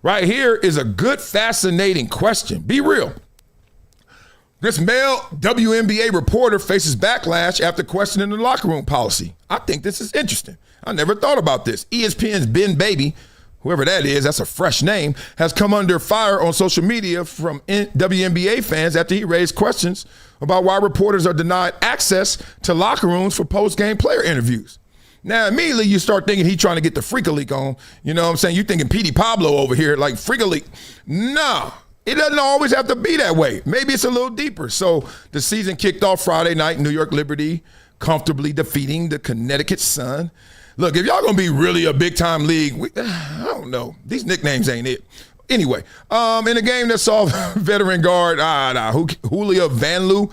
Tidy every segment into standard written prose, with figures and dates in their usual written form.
Right here is a good, fascinating question. Be real. This male WNBA reporter faces backlash after questioning the locker room policy. I think this is interesting. I never thought about this. ESPN's Ben Baby, whoever that is, that's a fresh name, has come under fire on social media from WNBA fans after he raised questions about why reporters are denied access to locker rooms for post-game player interviews. Now, immediately you start thinking he's trying to get the Freak League on. You know what I'm saying? You're thinking Petey Pablo over here, like Freak League. No. It doesn't always have to be that way. Maybe it's a little deeper. So the season kicked off Friday night, New York Liberty comfortably defeating the Connecticut Sun. Look, if y'all gonna be really a big-time league, I don't know. These nicknames ain't it. Anyway, in a game that saw veteran guard Julia Vanloo,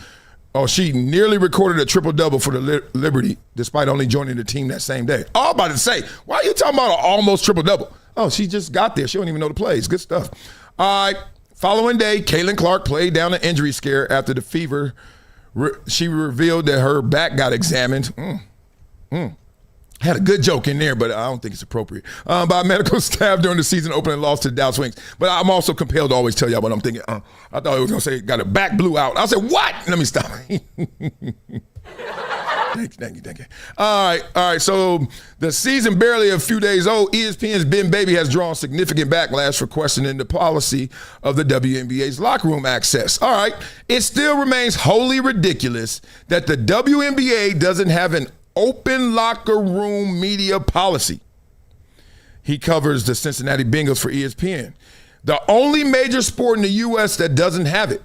she nearly recorded a triple-double for the Liberty, despite only joining the team that same day. Oh, I'm about to say, why are you talking about an almost triple-double? Oh, she just got there. She don't even know the plays. Good stuff. All right. Following day, Caitlin Clark played down an injury scare after the fever. She revealed that her back got examined. Had a good joke in there, but I don't think it's appropriate. By medical staff during the season opening loss to the Dallas Wings. But I'm also compelled to always tell y'all what I'm thinking. I thought it was going to say got a back blew out. I said, what? Let me stop. Thank you. All right. So the season barely a few days old, ESPN's Ben Baby has drawn significant backlash for questioning the policy of the WNBA's locker room access. All right. It still remains wholly ridiculous that the WNBA doesn't have an open locker room media policy. He covers the Cincinnati Bengals for ESPN. The only major sport in the U.S. that doesn't have it.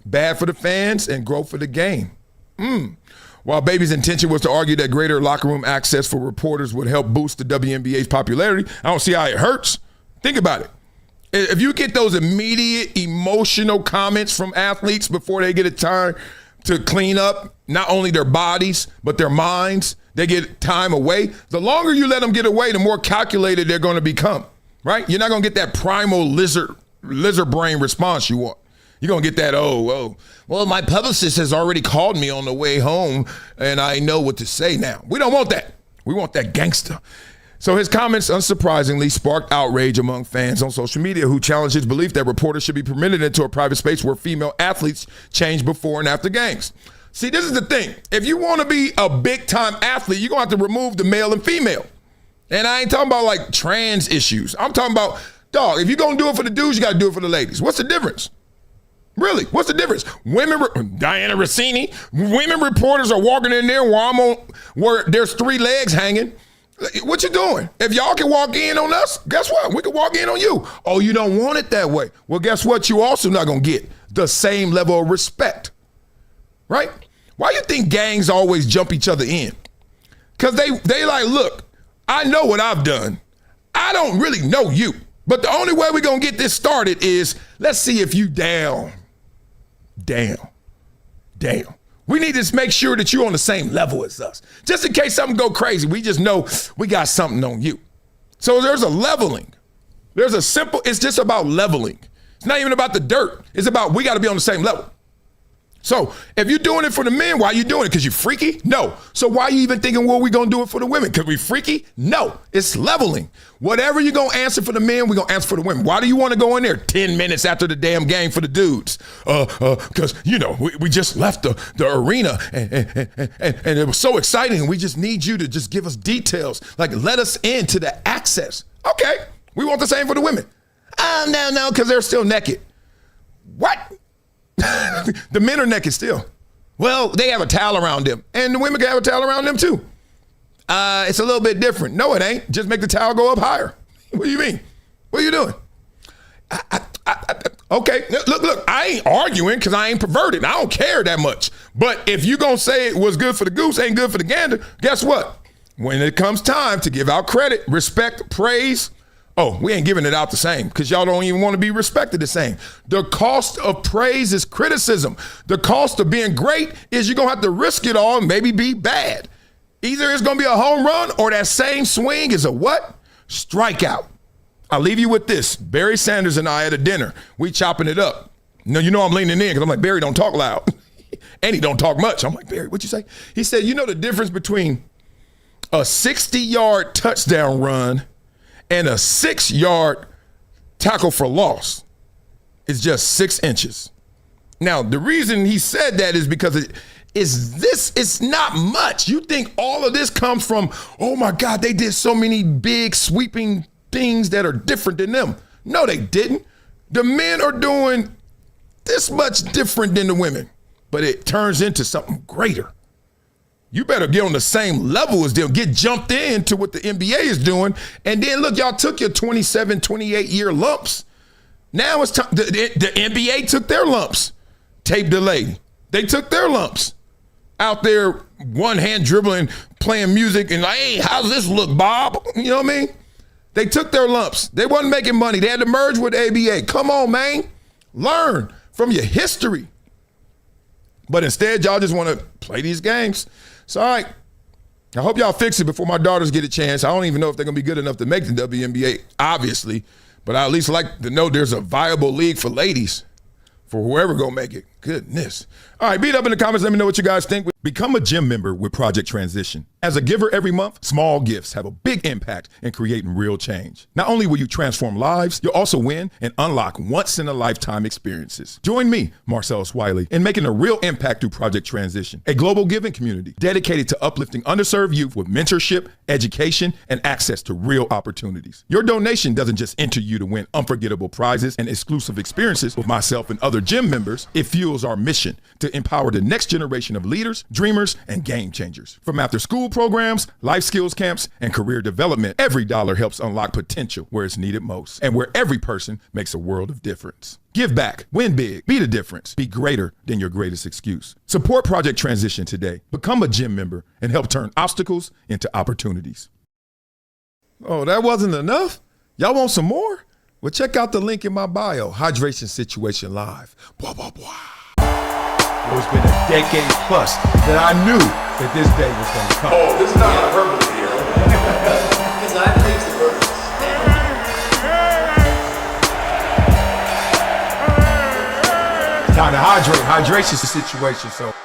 Bad for the fans and growth for the game. While Baby's intention was to argue that greater locker room access for reporters would help boost the WNBA's popularity, I don't see how it hurts. Think about it. If you get those immediate emotional comments from athletes before they get a time to clean up not only their bodies, but their minds, they get time away. The longer you let them get away, the more calculated they're going to become, right? You're not going to get that primal lizard brain response you want. You're going to get that, well, my publicist has already called me on the way home, and I know what to say now. We don't want that. We want that gangster. So his comments, unsurprisingly, sparked outrage among fans on social media who challenged his belief that reporters should be permitted into a private space where female athletes change before and after games. See, this is the thing. If you want to be a big-time athlete, you're going to have to remove the male and female. And I ain't talking about, like, trans issues. I'm talking about, dog, if you're going to do it for the dudes, you got to do it for the ladies. What's the difference? Really, what's the difference? Diana Rossini, women reporters are walking in there where there's 3 legs hanging. What you doing? If y'all can walk in on us, guess what? We can walk in on you. Oh, you don't want it that way. Well, guess what? You also not going to get the same level of respect, right? Why you think gangs always jump each other in? Because they like, look, I know what I've done. I don't really know you. But the only way we're going to get this started is let's see if you down. We need to make sure that you're on the same level as us. Just in case something go crazy, we just know we got something on you. So there's a leveling. It's just about leveling. It's not even about the dirt. It's about we got to be on the same level. So if you're doing it for the men, why are you doing it? Because you're freaky? No. So why are you even thinking, well, we're going to do it for the women? Because we freaky? No. It's leveling. Whatever you're going to answer for the men, we're going to answer for the women. Why do you want to go in there 10 minutes after the damn game for the dudes? Because, we just left the arena and it was so exciting. And we just need you to just give us details. Like, let us into the access. Okay. We want the same for the women. No, because they're still naked. What? The men are naked still. Well, they have a towel around them. And the women can have a towel around them too. It's a little bit different. No, it ain't. Just make the towel go up higher. What do you mean? What are you doing? Okay, look, I ain't arguing because I ain't perverted. I don't care that much. But if you going to say it was good for the goose, ain't good for the gander, guess what? When it comes time to give out credit, respect, praise, we ain't giving it out the same because y'all don't even want to be respected the same. The cost of praise is criticism. The cost of being great is you're going to have to risk it all and maybe be bad. Either it's going to be a home run or that same swing is a what? Strikeout. I'll leave you with this. Barry Sanders and I at a dinner, we chopping it up. I'm leaning in because I'm like, Barry, don't talk loud. And he don't talk much. I'm like, Barry, what'd you say? He said, the difference between a 60-yard touchdown run and a 6-yard tackle for loss is just 6 inches. Now, the reason he said that is because it's not much. You think all of this comes from, oh my God, they did so many big sweeping things that are different than them. No, they didn't. The men are doing this much different than the women, but it turns into something greater. You better get on the same level as them, get jumped into what the NBA is doing. And then look, y'all took your 27, 28-year lumps. Now it's time. The NBA took their lumps. Tape delay. They took their lumps. Out there, one hand dribbling, playing music, and like, hey, how's this look, Bob? You know what I mean? They took their lumps. They wasn't making money. They had to merge with ABA. Come on, man. Learn from your history. But instead, y'all just want to play these games. So, all right. I hope y'all fix it before my daughters get a chance. I don't even know if they're going to be good enough to make the WNBA, obviously. But I at least like to know there's a viable league for ladies, for whoever going to make it. Goodness. All right, beat up in the comments. Let me know what you guys think. Become a gym member with Project Transition. As a giver every month, small gifts have a big impact in creating real change. Not only will you transform lives, you'll also win and unlock once-in-a-lifetime experiences. Join me, Marcellus Wiley, in making a real impact through Project Transition, a global giving community dedicated to uplifting underserved youth with mentorship, education, and access to real opportunities. Your donation doesn't just enter you to win unforgettable prizes and exclusive experiences with myself and other gym members. It fuels our mission to empower the next generation of leaders, dreamers, and game changers. From after-school programs, life skills camps, and career development, every dollar helps unlock potential where it's needed most and where every person makes a world of difference. Give back, win big, be the difference, be greater than your greatest excuse. Support Project Transition today. Become a gym member and help turn obstacles into opportunities. Oh, that wasn't enough? Y'all want some more? Well, check out the link in my bio, Hydration Situation Live. Blah, blah, blah. It's been a decade plus that I knew that this day was going to come. Oh, this is not hyperbole here. Because I believe it's the purpose. Time to hydrate. Hydration's the situation, so.